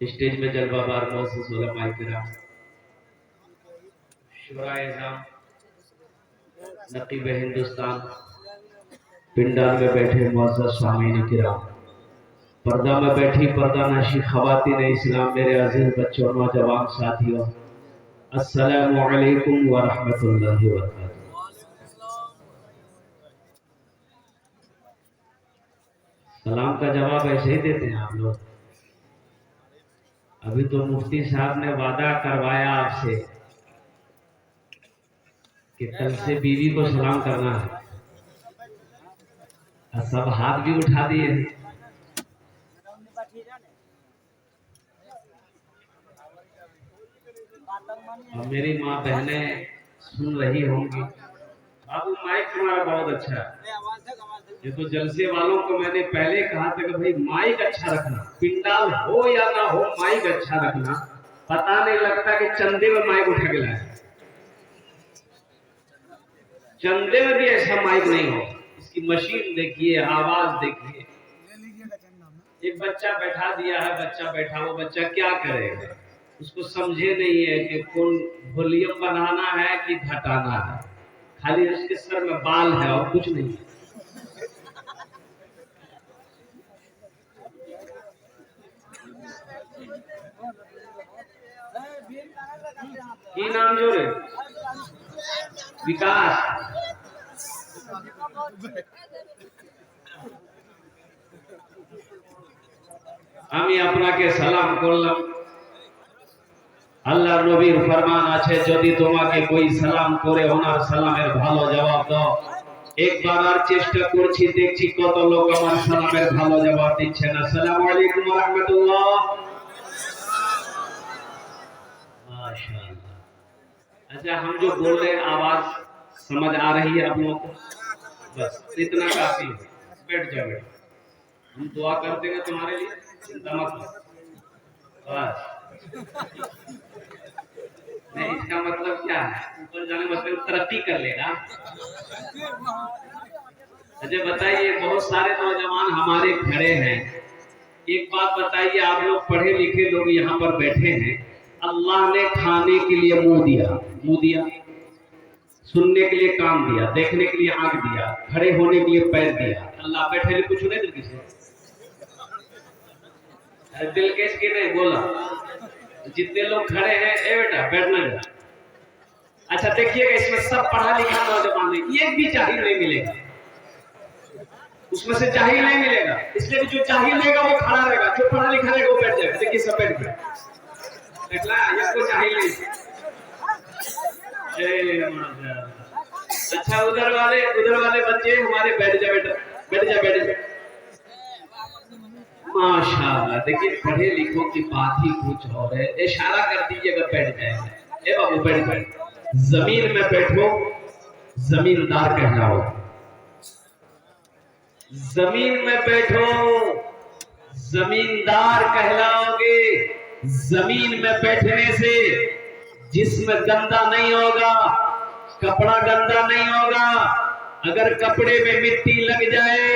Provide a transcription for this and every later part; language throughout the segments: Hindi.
स्टेज में जलवाबार मौजूद उलमाए किराम, शुराए इज़ाम, नकीब हिंदुस्तान, पिंडाल में बैठे मौजूद सामीन किराम, पर्दा में बैठी पर्दा नशी खवातीन इस्लाम, मेरे अजीज बच्चों नौजवान साथियों, अस्सलामु अलैकुम व रहमतुल्लाहि व बरकातुहू। सलाम का जवाब ऐसे ही देते हैं आप लोग। अभी तो मुफ्ती साहब ने वादा करवाया आपसे कि कल से बीवी को सलाम करना है, और सब हाथ भी उठा दिए हैं। और मेरी माँ बहनें सुन रही होंगी। बाबू माइक तुम्हारा बहुत अच्छा है। ये तो जलसे वालों को मैंने पहले कहा था कि भाई माइक अच्छा रखना, पिंडाल हो या ना हो माइक अच्छा रखना। पता नहीं लगता कि चंदे में माइक उठा के लाए, चंदे में भी ऐसा माइक नहीं हो। इसकी मशीन देखिए, आवाज देखिए। एक बच्चा बैठा दिया है, बच्चा बैठा, वो बच्चा क्या करेगा? उसको समझे नहीं है कि कौन वॉल्यूम बढ़ाना है कि घटाना है। खाली उसके सर में बाल है और कुछ नहीं है। की नाम जो रे विकास। আমি আপনাকে সালাম করলাম। আল্লাহ নবীর ফরমান আছে, যদি তোমাকে কই সালাম করে ওনার সালামের ভালো জবাব দাও। একবার আর চেষ্টা করছি, দেখছি কত লোক আমার সালামের ভালো জবাব দিচ্ছেন। আসসালামু আলাইকুম ওয়া রাহমাতুল্লাহ। माशाअल्लाह। अच्छा, हम जो बोल रहे हैं आवाज समझ आ रही है आप लोगों को? बस इतना काफी है। बैठ जाओ, हम दुआ कर देंगे तुम्हारे लिए, चिंता मत करो। बस नहीं, इसका मतलब क्या है? ऊपर जाने मतलब तरक्की कर लेगा। अच्छा बताइए, बहुत सारे नौजवान हमारे खड़े हैं। एक बात बताइए, आप लोग पढ़े लिखे लोग यहाँ पर बैठे हैं। अल्लाह ने खाने के लिए मुंह दिया, सुनने के लिए कान दिया, देखने के लिए आंख दिया, खड़े होने के लिए पैर दिया। अल्लाह बैठे लिए कुछ नहीं दिल किसी दिल के इसके नहीं बोला। जितने लोग खड़े हैं, ए बेटा बैठना है। अच्छा देखिएगा, इसमें सब पढ़ा लिखा नौजवान है, एक भी जाहिल नहीं मिलेगा। उसमें से जाहिल नहीं मिलेगा, इसलिए जो जाहिल रहेगा वो खड़ा रहेगा, जो पढ़ा लिखा रहेगा वो बैठ जाएगा। देखिए सब बैठ गए, देखला ये कोई जाहिल नहीं। अच्छा उधर वाले बच्चे हमारे बैठ जा बेटा, बैठ जा। माशाअल्लाह, देखिए पढ़े लिखों की बात ही कुछ और है। इशारा कर दीजिएगा बैठ जाएगा। ए बाबू बैठ, जमीन में बैठो, जमींदार कहलाओ। जमीन में बैठो, जमींदार कहलाओगे। जमीन में बैठने से जिस्म गंदा नहीं होगा, कपड़ा गंदा नहीं होगा। अगर कपड़े में मिट्टी लग जाए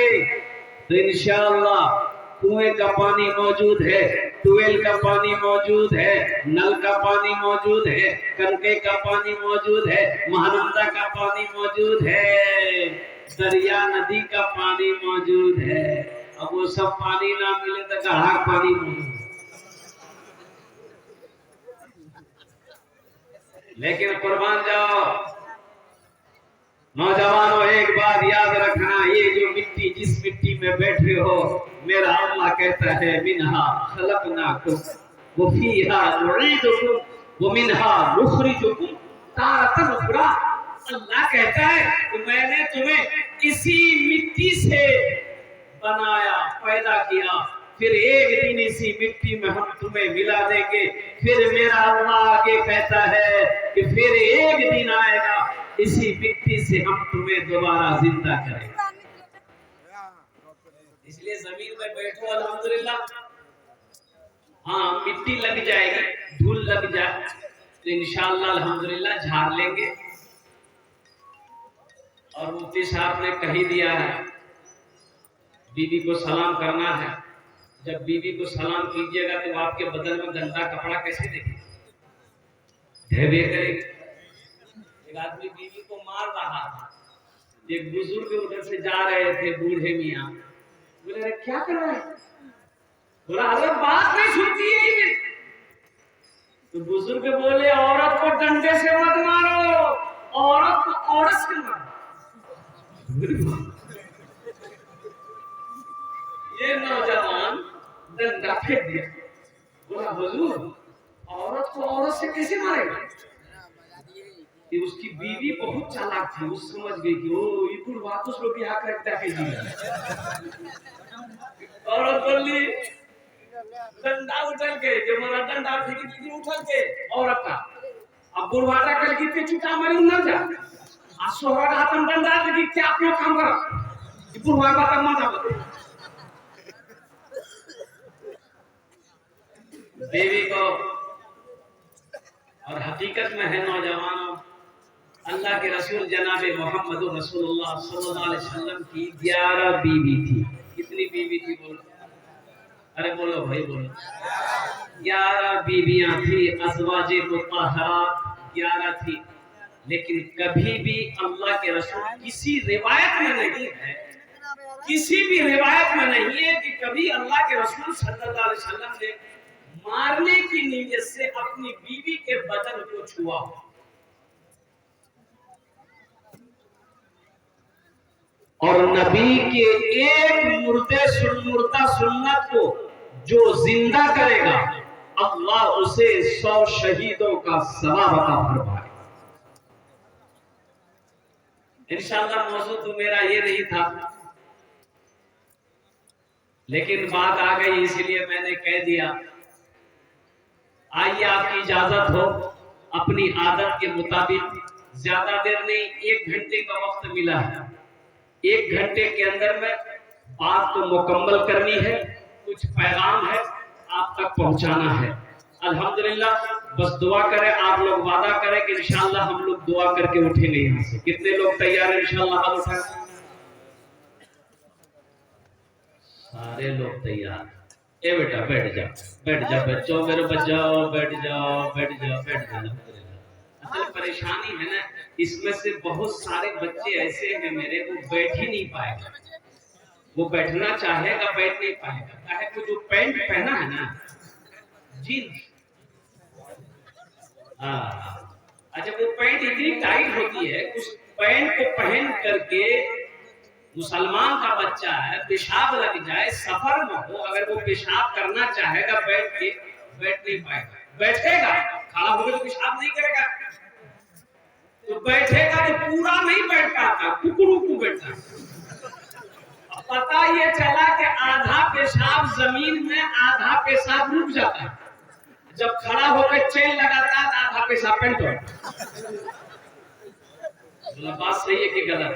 तो इंशाअल्लाह कुएं का पानी मौजूद है, ट्यूबवेल का पानी मौजूद है, नल का पानी मौजूद है, कनके का पानी मौजूद है, महानंदा का पानी मौजूद है, दरिया नदी का पानी मौजूद है। अब वो सब पानी ना मिले तो गढ़ा पानी मौजूद है। लेकिन कुर्बान जाओ नौजवानों, एक बात याद रखना, ये जो मिट्टी, जिस मिट्टी में बैठे हो, मेरा अल्लाह कहता है मिन्हा खलकनाकुम व फीहा नुईदुकुम व मिन्हा नुखरिजुकुम तारतन उखरा। अल्लाह कहता है कि मैंने तुम्हें इसी मिट्टी से बनाया, पैदा किया, फिर एक दिन इसी मिट्टी में हम तुम्हें मिला देंगे। फिर मेरा अल्लाह आगे कहता है कि फिर एक दिन आएगा, इसी मिट्टी से हम तुम्हें दोबारा जिंदा करेंगे। इसलिए जमीन में बैठो अल्हम्दुलिल्लाह। हाँ, मिट्टी लग जाएगी, धूल लग जाए तो इंशाअल्लाह अल्हम्दुलिल्लाह झाड़ लेंगे। और मुफ्ती साहब ने कही दिया है बीवी को सलाम करना है। जब बीवी को सलाम कीजिएगा तो आपके बदन में गंदा कपड़ा कैसे देखेगा, ढेबे करेगा। एक आदमी बीवी को मार रहा था, एक बुजुर्ग उधर से जा रहे थे, बूढ़े मियाँ बोले अरे क्या कर रहे हैं? बोला अरे बात नहीं सुनती है। तो बुजुर्ग बोले औरत को डंडे से मत मारो, औरत को औरत से मारो। ये नौजवान डंडा फेंक दिया। बोला हुजूर औरत को औरत से कैसे मारेगा? कि उसकी बीवी बहुत चालाक थी, वो समझ गई कि ओ ये कुल बात उसको भी आकर रखता है जी। औरत बोली डंडा उछल के, जो मेरा डंडा फेंकी थी उछल के औरत का। अब बुढ़वाटा कल कितने चुका मरी न जा आ सोहरा हाथन डंडा लगी क्या अपना काम कर ये बुढ़वा का मजा बता। देवी को और हकीकत में है नौजवानों, अल्लाह के रसूल जनाबे मोहम्मद रसूलुल्लाह सल्लल्लाहु अलैहि वसल्लम की 11 बीवी थी। कितनी बीवी थी बोलो? अरे बोलो भाई बोलो। 11 बीवियां थी, अज़वाजे मुत्तहरात 11 थी। लेकिन कभी भी अल्लाह के रसूल किसी रिवायत में नहीं है, किसी भी रिवायत में नहीं है कि कभी अल्लाह के रसूल सल्लल्लाहु अलैहि वसल्लम ने मारने की नीयत से अपनी बीवी के बदन को छुआ। और नबी के एक मुर्दा सुन्नत को जो जिंदा करेगा, अल्लाह उसे 100 शहीदों का सवाब अता फरमाए। इंशाअल्लाह मौजूद तो मेरा ये नहीं था, लेकिन बात आ गई इसलिए मैंने कह दिया। आइए आपकी इजाजत हो, अपनी आदत के मुताबिक ज्यादा देर नहीं, 1 घंटे का वक्त मिला है। 1 घंटे के अंदर में बात तो मुकम्मल करनी है, कुछ पैगाम है आप तक पहुंचाना है। अल्हम्दुलिल्लाह, बस दुआ करें, आप लोग वादा करें कि इंशाअल्लाह हम लोग दुआ करके उठेंगे यहाँ से। कितने लोग तैयार हैं इंशाअल्लाह? हाथ उठाएं। सारे लोग तैयार। ए बेटा बैठ जा, बैठ जा बच्चों, मेरे बच्चों बैठ जाओ, बैठ जाओ, बैठ जाओ। असल परेशानी है ना, इसमें से बहुत सारे बच्चे ऐसे हैं मेरे, वो बैठ ही नहीं पाएगा। वो बैठना चाहेगा, बैठ नहीं पाएगा। काहे को जो पैंट पहना है ना, जीन्स, अच्छा वो पैंट इतनी टाइट होती है, उस पैंट को पहन करके मुसलमान का बच्चा है, पेशाब लग जाए, सफर में हो, अगर वो पेशाब करना चाहेगा बैठ के, बैठ नहीं पाएगा। बैठेगा, खड़ा होकर तो पेशाब नहीं करेगा, तो बैठेगा तो पूरा नहीं बैठ पाता, टुकड़ों को बैठता। पता ये चला कि आधा पेशाब जमीन में, आधा पेशाब रुक जाता है। जब खड़ा होकर चेन लगाता है तो आधा पेशाब पेंट होता है। बोला बात सही है कि गलत?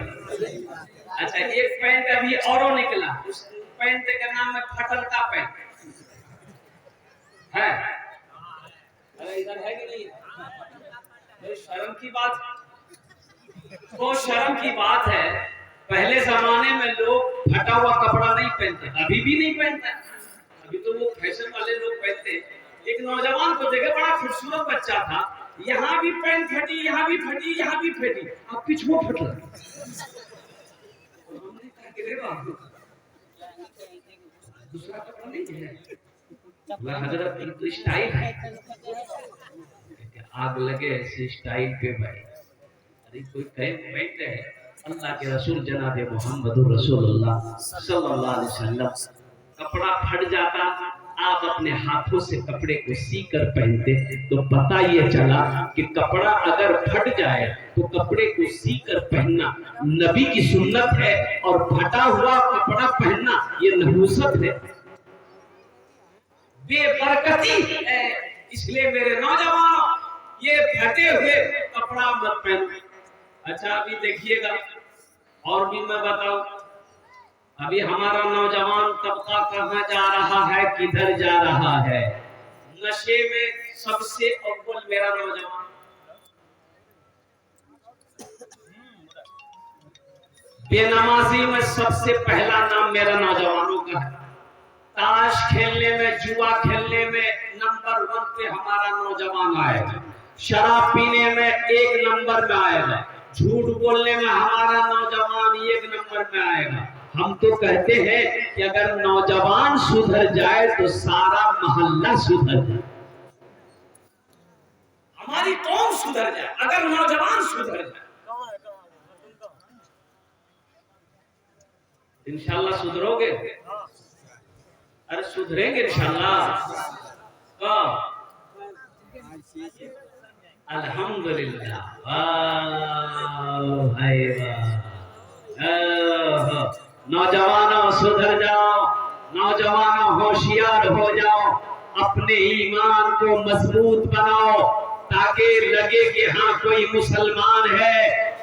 अच्छा, एक पैंट अभी औरों निकला, उस पैंट का नाम है फटल का पैंट है। अरे इधर है कि नहीं? तो शर्म की बात, तो शर्म की बात है। पहले जमाने में लोग फटा हुआ कपड़ा नहीं पहनते, अभी भी नहीं पहनते। अभी तो लोग फैशन वाले लोग पहनते। एक नौजवान को देखे, बड़ा खूबसूरत बच्चा था, यहाँ भी पैंट फटी, यहाँ भी फटी, यहाँ भी फटी, अब पिछुआ फट लगा। दूसरा कपड़ा नहीं है, हजरत तो स्टाइल है। आग लगे ऐसे स्टाइल पे भाई। अरे कोई कहे पैंट है, अल्लाह के रसूल जनाब मोहम्मद रसूलुल्लाह सल्लल्लाहु अलैहि वसल्लम कपड़ा फट जाता, आप अपने हाथों से कपड़े को सी कर पहनते, तो पता ये चला कि कपड़ा अगर फट जाए तो कपड़े को सी कर पहनना नबी की सुन्नत है, और फटा हुआ कपड़ा पहनना ये नहुसत है, बेबरकती है। इसलिए मेरे नौजवानों, ये फटे हुए कपड़ा मत पहनो। अच्छा, अभी देखिएगा और भी मैं बताऊं, अभी हमारा नौजवान तबका कहां जा रहा है, किधर जा रहा है? नशे में सबसे अव्वल मेरा नौजवान, बेनमाजी में सबसे पहला नाम मेरा नौजवानों का है, ताश खेलने में, जुआ खेलने में नंबर 1 पे हमारा नौजवान आएगा, शराब पीने में 1 नंबर में आएगा, झूठ बोलने में हमारा नौजवान 1 नंबर में आएगा। हम तो कहते हैं कि अगर नौजवान सुधर जाए तो सारा मोहल्ला सुधर जाए, हमारी कौम सुधर जाए अगर नौजवान सुधर जाए। इंशाल्लाह सुधरोगे? अरे सुधरेंगे इंशाल्लाह। अल्हम्दुलिल्लाह, भाई नौजवानों सुधर जाओ, नौजवानों होशियार हो जाओ, अपने ईमान को मजबूत बनाओ, ताकि लगे कि हाँ कोई मुसलमान है,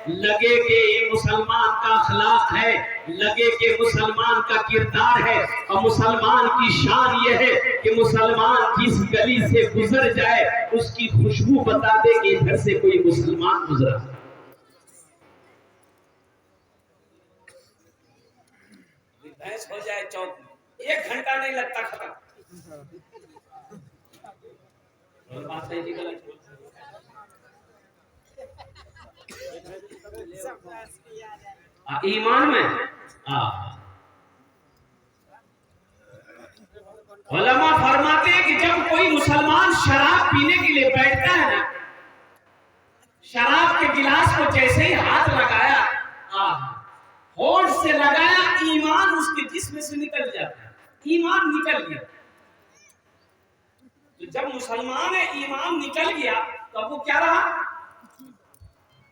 लगे कि ये मुसलमान का अखलाक है, लगे कि मुसलमान का किरदार है। और मुसलमान की शान यह है कि मुसलमान जिस गली से गुजर जाए उसकी खुशबू बता दे कि इधर से कोई मुसलमान गुजरा। भैंस हो जाए चौक में 1 घंटा नहीं लगता खत्म। बात सही गलत? ईमान में उलमा फरमाते हैं कि जब कोई मुसलमान शराब पीने के लिए बैठता है ना, शराब के गिलास को जैसे ही हाथ लगाया, होठ से लगाया, ईमान उसके जिस्म से निकल जाता है, ईमान निकल गया। तो जब मुसलमान है ईमान निकल गया तो अब वो क्या रहा?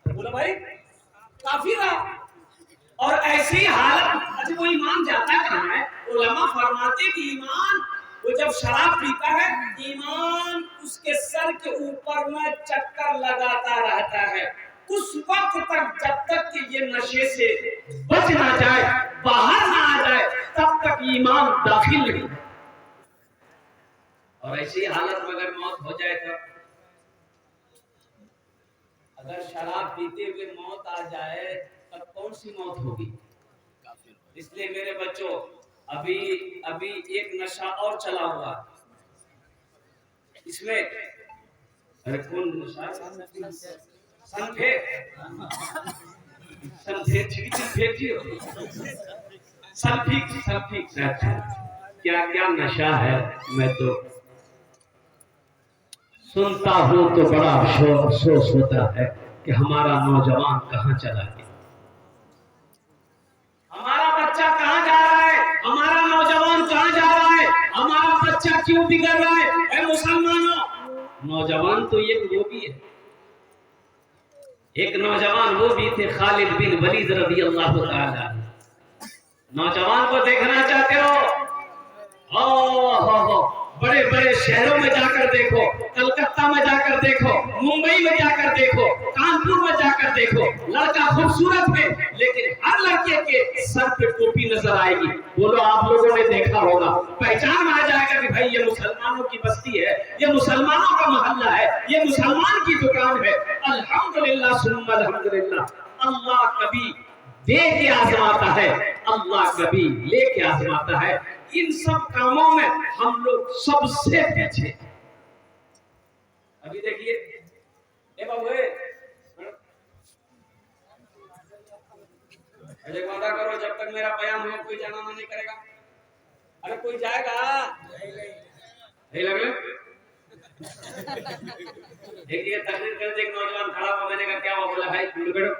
बोला भाई काफी रहा। और ऐसी हालत, अच्छा वो ईमान जाता कहाँ है? उलमा फरमाते कि ईमान वो जब शराब पीता है, ईमान उसके सर के ऊपर में चक्कर लगाता रहता है उस वक्त तक, जब तक कि ये नशे से बच ना जाए, बाहर ना आ जाए, तब तक ईमान दाखिल नहीं। और ऐसी हालत में अगर मौत हो जाए तो, अगर शराब पीते हुए मौत आ जाए तब कौन सी मौत होगी? इसलिए मेरे बच्चों, अभी अभी एक नशा और चला हुआ, इसमें अरे कौन नशा? क्या क्या नशा है। मैं तो सुनता हूँ तो बड़ा अफसोस होता है कि हमारा नौजवान कहाँ चला गया, हमारा बच्चा कहाँ जा रहा है, हमारा नौजवान कहाँ जा रहा है, हमारा बच्चा क्यों बिगड़ रहा है? ऐ मुसलमानों, नौजवान तो ये वो भी है। एक नौजवान वो भी थे, खालिद बिन वलीद रज़ी अल्लाह ताला। नौजवान को देखना चाहते हो, बड़े बड़े शहरों में जाकर देखो, कलकत्ता में जाकर देखो, मुंबई में जाकर देखो, कानपुर में जाकर देखो, लड़का खूबसूरत है लेकिन हर लड़के के सर पे टोपी नजर आएगी। बोलो आप लोगों ने देखा होगा, पहचान आ जाएगा कि भाई ये मुसलमानों की बस्ती है, ये मुसलमानों का मोहल्ला है, ये मुसलमान की दुकान है। अल्हम्दुलिल्लाह सुम्मा अल्हम्दुलिल्लाह। अल्लाह कभी दे के आजमाता है, अल्लाह कभी लेके आजमाता है। इन सब कामों में हम लोग सबसे पीछे। अभी देखिए बाबू वादा करो जब तक मेरा बयान हो कोई जाना नहीं करेगा। अरे कोई जाएगा नहीं लगे। देखिए तकरीर करते एक नौजवान खड़ा हुआ, मैंने कहा क्या हुआ? बोला भाई बैठो।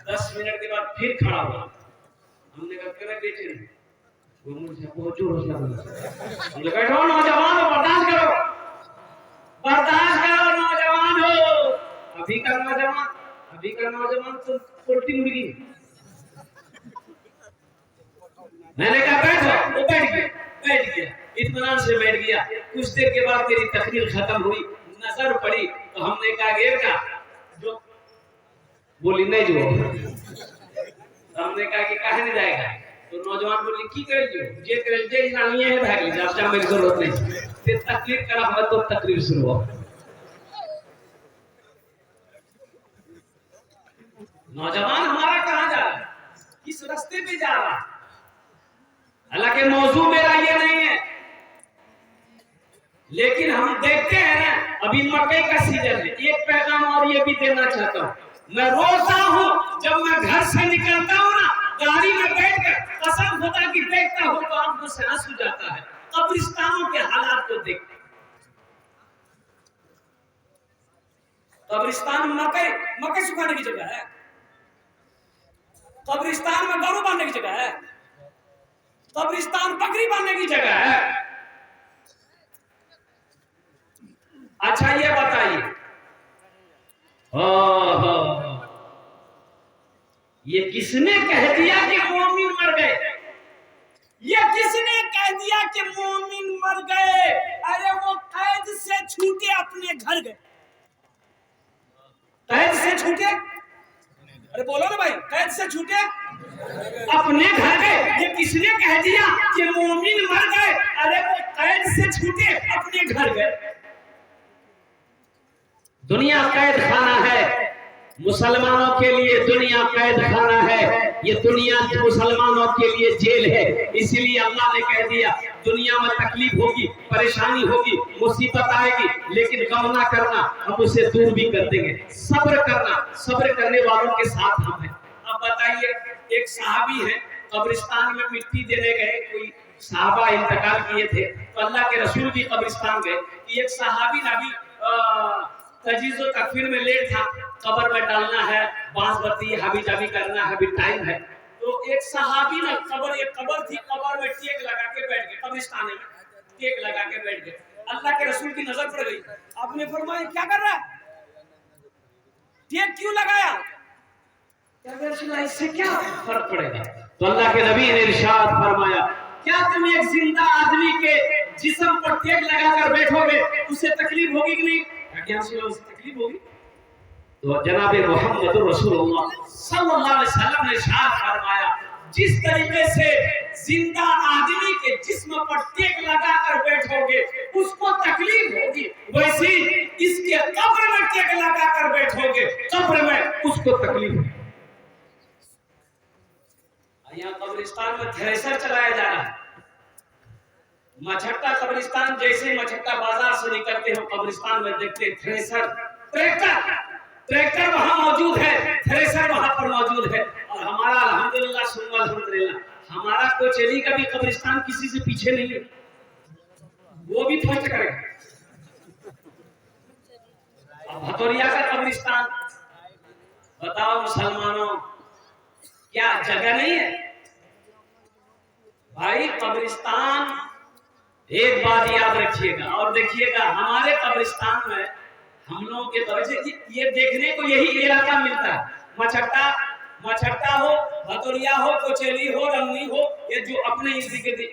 10 मिनट के बाद फिर खड़ा हुआ, हमने कहा क्यों बेचे? वो मुझे बहुत जोर से बोला बैठो नौजवान हो, बर्दाश्त करो, बर्दाश्त करो नौजवान हो। अभी का नौजवान तो पोल्ट्री मुर्गी। मैंने कहा बैठो, वो बैठ गया इत्मीनान से बैठ गया। कुछ देर के बाद मेरी तकरीर खत्म हुई, नजर पड़ी तो हमने कहा गेर का जो बोली नहीं जो। हमने कहा कि कहे नहीं जाएगा, तो नौजवान बोली की करे जो जे करे जे जानिए है भाग लीजिए, आप मेरी जरूरत नहीं। फिर तकरीर करा हुआ तो तकरीर शुरू हो। नौजवान हमारा कहाँ जा रहा है, किस रास्ते पे जा रहा है? हालांकि मौजू मेरा ये नहीं है, लेकिन हम देखते हैं ना अभी मकई का सीजन है। एक पैगाम और ये भी देना चाहता हूँ, मैं रोता हूँ जब मैं घर से निकलता हूँ ना, गाड़ी में बैठकर कसम खुदा की देखता हूँ तो आंखों से आंसू जाता है कब्रिस्तानों के हालात को देख। कब्रिस्तान में मकई सुखाने की जगह है, कब्रिस्तान में गरू बांधने की जगह है, कब्रिस्तान बकरी बांधने की जगह है। अच्छा ये बताइए, ये किसने कह दिया कि मोमिन मर गए? ये किसने कह दिया कि मोमिन मर गए? अरे वो कैद से छूटे अपने घर गए, कैद से छूटे। अरे बोलो ना भाई, कैद से छूटे अपने घर गए। ये किसने कह दिया कि मोमिन मर गए? अरे वो कैद से छूटे अपने घर गए। दुनिया कैद खाना है मुसलमानों के लिए, दुनिया कैद खाना है, ये दुनिया मुसलमानों के लिए जेल है। इसीलिए अल्लाह ने कह दिया दुनिया में तकलीफ होगी, परेशानी होगी, मुसीबत आएगी, लेकिन गम ना करना, हम उसे दूर भी कर देंगे। सब्र करना, सब्र करने वालों के साथ हम हैं। अब बताइए, एक सहाबी है, कब्रिस्तान में मिट्टी देने गए, कोई सहाबा इंतकाल किए थे तो अल्लाह के रसूल भी कब्रिस्तान गए। एक सहाबी नबी तजीज़ो तकफीर में लेट था, कब्र में डालना है, बांस बत्ती हाबी जाबी करना है, अभी टाइम है। तो एक सहाबी ना एक कब्र थी, कब्र में टेक लगा के बैठ गए, कब्रिस्तान में टेक लगा के बैठ गए। अल्लाह के रसूल की नजर पड़ गई, आपने फरमाया क्या कर रहा है, टेक क्यों लगाया? इससे क्या फर्क पड़ेगा? तो अल्लाह के नबी ने इरशाद फरमाया, क्या तुम एक जिंदा आदमी के जिस्म पर टेक लगाकर बैठोगे, उसे तकलीफ होगी कि नहीं? तकलीफ होगी। तो जनाब मोहम्मद रसूलुल्लाह सल्लल्लाहु अलैहि वसल्लम ने इरशाद फरमाया, जिस तरीके से जिंदा आदमी के जिस्म पर टेक लगाकर बैठोगे उसको तकलीफ होगी, वैसे इसके कब्र में टेक लगाकर बैठोगे, कब्र में उसको तकलीफ होगी। यहाँ कब्रिस्तान में थ्रेसर चलाया जा रहा है। मछट्टा कब्रिस्तान, जैसे मछट्टा बाजार से निकलते हो कब्रिस्तान में देखते थ्रेसर, ट्रैक्टर वहां मौजूद है, थ्रेसर वहां पर मौजूद है। और हमारा अल्हम्दुलिल्लाह सुम्मा अल्हम्दुलिल्लाह, हमारा कोचेली का भी कब्रिस्तान किसी से पीछे नहीं है, वो भी फर्स्ट करेगा। भतौरिया का कब्रिस्तान, बताओ मुसलमानों, क्या जगह नहीं है भाई? कब्रिस्तान, एक बात याद रखिएगा और देखिएगा, हमारे कब्रिस्तान में हम लोगों के तरफ से ये देखने को यही इलाका मिलता है। मछट्टा हो, भतौरिया हो, कोचेली हो, रंगनी हो, ये जो अपने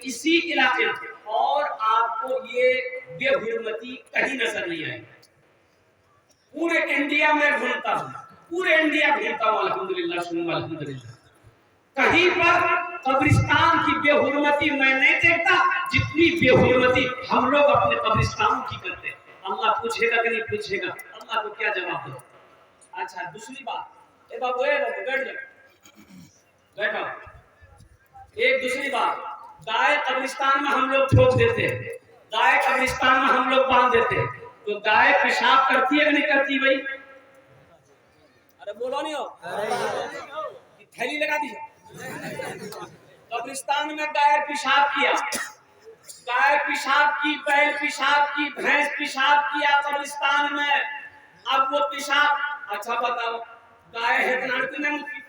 इसी इलाके में, और आपको ये बेहुरमती कहीं नजर नहीं आएगी। पूरे इंडिया में घूमता हूँ, पूरे इंडिया घूमता हूँ, अल्हम्दुलिल्लाह सुन अल्हम्दुलिल्लाह। कहीं पर कब्रिस्तान की बेहुरमती मैं नहीं देखता जितनी बेहुरमती हम लोग अपने कब्रिस्तान की करते हैं। अल्लाह पूछेगा कि नहीं पूछेगा, अल्लाह को क्या जवाब दो। अच्छा दूसरी बात, ए बाबू बैठ जाओ, बैठो। एक दूसरी बात, गाय कब्रिस्तान में हम लोग ठोक देते हैं, गाय कब्रिस्तान में हम लोग बांध देते हैं, तो गाय पेशाब करती है कि नहीं करती भाई? अरे बोलो नहीं हो, थैली लगा दीजिए। कब्रिस्तान में गाय पेशाब किया, गाय पेशाब की, बैल पेशाब की, भैंस पेशाब किया कब्रिस्तान में। अब वो पेशाब, अच्छा बताओ गाय है कितना मुक्ति,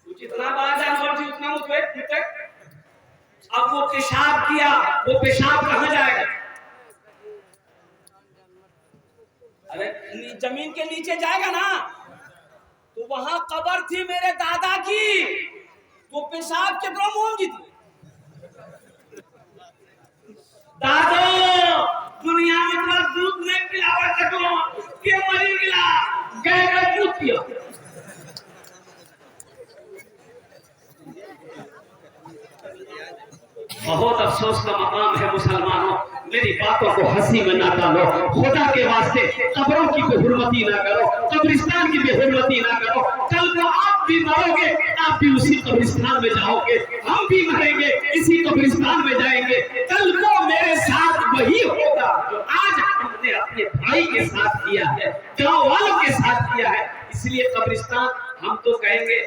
जितना बड़ा जानवर थी उतना मुक्ति। अब वो पेशाब किया, वो पेशाब कहाँ जाएगा? अरे जमीन के नीचे जाएगा ना, तो वहां कब्र थी मेरे दादा की, तो पेशाब के दो मोम थी। दादो दुनिया में इतना दूध नहीं पिलावा सको के मरी गिला, गाय का दूध पियो। बहुत अफसोस का मकाम है मुसलमानों, मेरी बातों को हंसी में ना डालो, खुदा के वास्ते कब्रों की बेहुरमती ना करो, कब्रिस्तान की बेहुरमती ना करो। कल को आप भी मरोगे, आप भी उसी कब्रिस्तान में जाओगे, हम भी मरेंगे इसी कब्रिस्तान में जाएंगे। कल को मेरे साथ वही होगा जो आज हमने अपने भाई के साथ किया है, गाँव वालों के साथ किया है। इसलिए कब्रिस्तान हम तो कहेंगे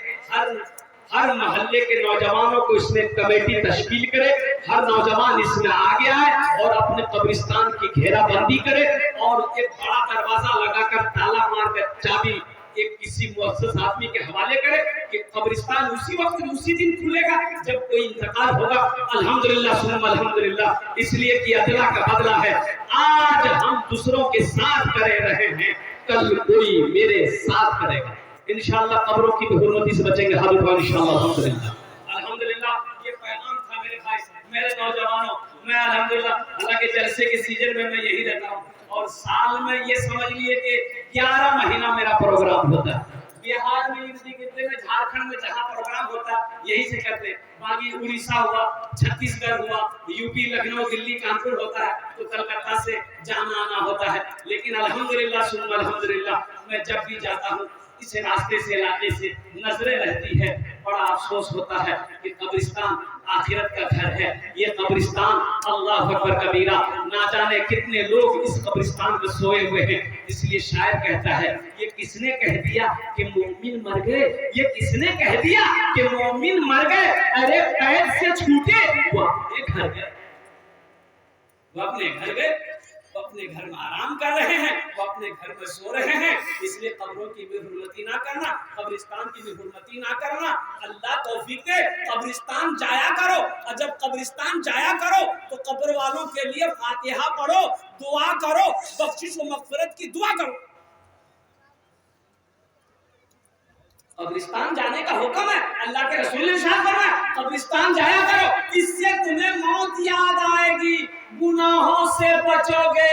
हर मोहल्ले के नौजवानों को इसमें कमेटी तश्कील करे, हर नौजवान इसमें आगे आए और अपने कब्रिस्तान की घेराबंदी करे और एक बड़ा दरवाजा लगाकर ताला मारकर चाबी एक किसी मुअस्सस आदमी के हवाले करे कि कब्रिस्तान उसी वक्त उसी दिन खुलेगा जब कोई इंतकाल होगा। अल्हम्दुलिल्लाह सुन्नत अल्हम्दुलिल्लाह, इसलिए कि अदला का बदला है। आज हम दूसरों के साथ करे रहे हैं, कल कोई मेरे साथ करेगा। इंशाअल्लाह कब्रों की बेहुरमती से बचेंगे हम लोग इंशाअल्लाह। अल्हम्दुलिल्लाह अल्हम्दुलिल्लाह, ये पैगाम था मेरे भाई, मेरे नौजवानों। मैं अल्हम्दुलिल्लाह अल्लाह के जलसे के सीजन में मैं यही रहता हूँ और साल में ये समझ लिए कि 11 महीना मेरा प्रोग्राम होता है। बिहार में, झारखंड में जहाँ प्रोग्राम होता है यही से करते हैं। बाकी उड़ीसा हुआ, छत्तीसगढ़ हुआ, यूपी, लखनऊ, दिल्ली, कानपुर होता है, तो कलकत्ता से जाना आना होता है। लेकिन अल्हम्दुलिल्लाह सुन्नत अल्हम्दुलिल्लाह, मैं जब भी जाता हूँ इस रास्ते से इलाके से नजरें रहती है। बड़ा अफसोस होता है कि कब्रिस्तान आखिरत का घर है, ये कब्रिस्तान अल्लाह अकबर कबीरा, ना जाने कितने लोग इस कब्रिस्तान में सोए हुए हैं। इसलिए शायर कहता है, ये किसने कह दिया कि मोमिन मर गए, ये किसने कह दिया कि मोमिन मर गए, अरे पैर से छूटे वो अपने घर गए, वो अपने घर गए, वो अपने घर में आराम कर रहे हैं, वो अपने घर में सो रहे हैं। इसलिए कब्रों की बेहुरमती ना करना, कब्रिस्तान की बेहुरमती ना करना। अल्लाह तौफीक दे, कब्रिस्तान जाया करो, और जब कब्रिस्तान जाया करो तो कब्र वालों के लिए फातिहा पढ़ो, दुआ करो, बख्शिश व मगफिरत की दुआ करो। कब्रिस्तान जाने का हुक्म है, अल्लाह के रसूल ने इरशाद फरमाया कब्रिस्तान जाया करो, इससे तुम्हें मौत याद आएगी, गुनाहों से बचोगे।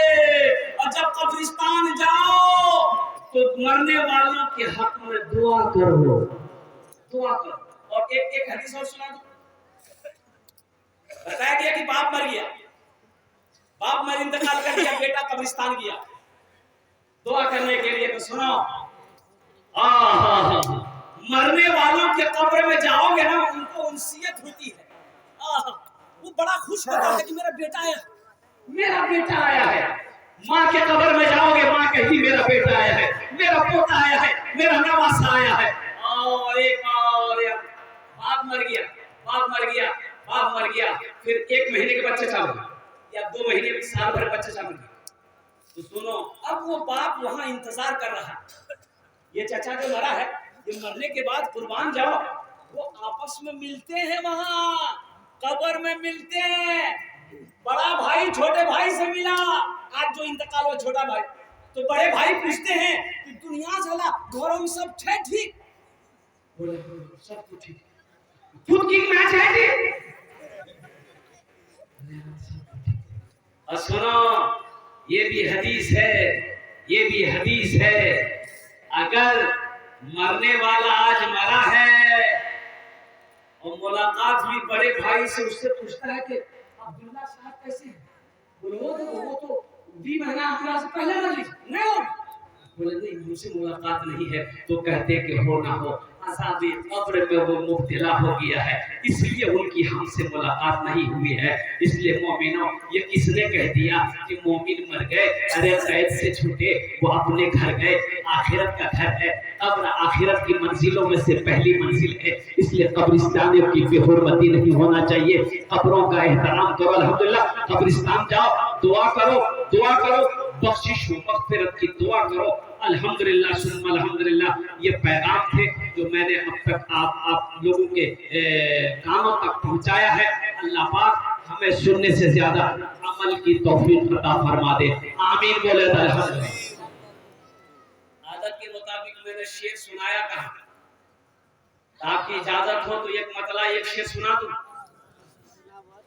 और जब कब्रिस्तान जाओ तो मरने वालों के हक में दुआ करो, दुआ करो। और एक हदीस और सुना दो। बताया गया कि बाप मर गया, बाप मर इंतकाल कर दिया, बेटा कब्रिस्तान गया दुआ करने के लिए। तो सुनो, मरने वालों के कब्र में जाओगे ना, उनको उनसियत होती है, वो बड़ा खुश होता है कि मेरा बेटा आया, मेरा बेटा आया है। माँ के कब्र में जाओगे, माँ कहती मेरा बेटा आया है, मेरा पोता आया है, मेरा नवासा आया है। और एक और बाप मर गया, बाप मर गया, बाप मर गया, फिर 1 महीने के बच्चे चालू या 2 महीने के, साल भर बच्चे चालू। तो सुनो, अब वो बाप वहां इंतजार कर रहा है, ये चाचा जो मरा है, ये मरने के बाद कुर्बान जाओ, वो आपस में मिलते हैं, वहां कब्र में मिलते हैं। बड़ा भाई छोटे भाई से मिला, आज जो इंतकाल हुआ छोटा भाई, तो बड़े भाई पूछते हैं कि दुनिया चला, घरों में सब ठीक, सब कुछ ठीक, खुद की मैच है जी। और सुनो, ये भी हदीस है, ये भी हदीस है। अगर मरने वाला आज मरा है और मुलाकात हुई बड़े भाई से, उससे पूछता है कि अब्दुल्ला साहब कैसे हैं? बोले वो तो 20 महीना अब्दुल्ला से पहले मर ली नहीं हो। बोले नहीं, मुझसे मुलाकात नहीं है। तो कहते कि हो ना हो, अज़ाबे कब्र में वो मुब्तला हो गया है, इसलिए उनकी हमसे मुलाकात नहीं हुई है। इसलिए मोमिनों, ये किसने कह दिया कि मोमिन मर गए? अरे कैद से छूटे, वो अपने घर गए। आखिरत का घर है, कब्र आखिरत की मंजिलों में से पहली मंजिल है। इसलिए कब्रिस्तानियों की बेहुरमती नहीं होना चाहिए। कब्रों का एहतराम करो। अल्हम्दुलिल्लाह, कब्रिस्तान जाओ, दुआ करो, दुआ करो, बख्शिश हो, मग़फ़िरत की दुआ करो। अल्हम्दुलिल्लाह सुम्मा अल्हम्दुलिल्लाह। ये पैगाम थे जो मैंने अब तक आप लोगों के कानों तक पहुंचाया है। अल्लाह पाक हमें सुनने से ज्यादा अमल की तौफीक अता फरमा दे। आमीन बोले तो अल्हम्दुलिल्लाह। आदत के मुताबिक मैंने शेर सुनाया कहा, आपकी इजाजत हो तो एक मतला एक शेर सुना दूं?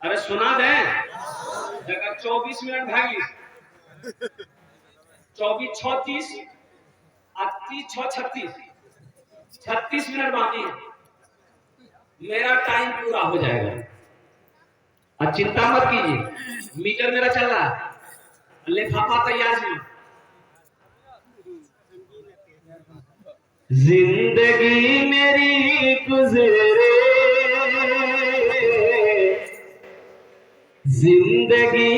अरे सुना दें। अगर 24 मिनट भागी 24 36 38 36 36 मिनट बाकी है, मेरा टाइम पूरा हो जाएगा। अब चिंता मत कीजिए, मीटर मेरा चल रहा है, लिफाफा तैयार है। जिंदगी मेरी गुजरे, जिंदगी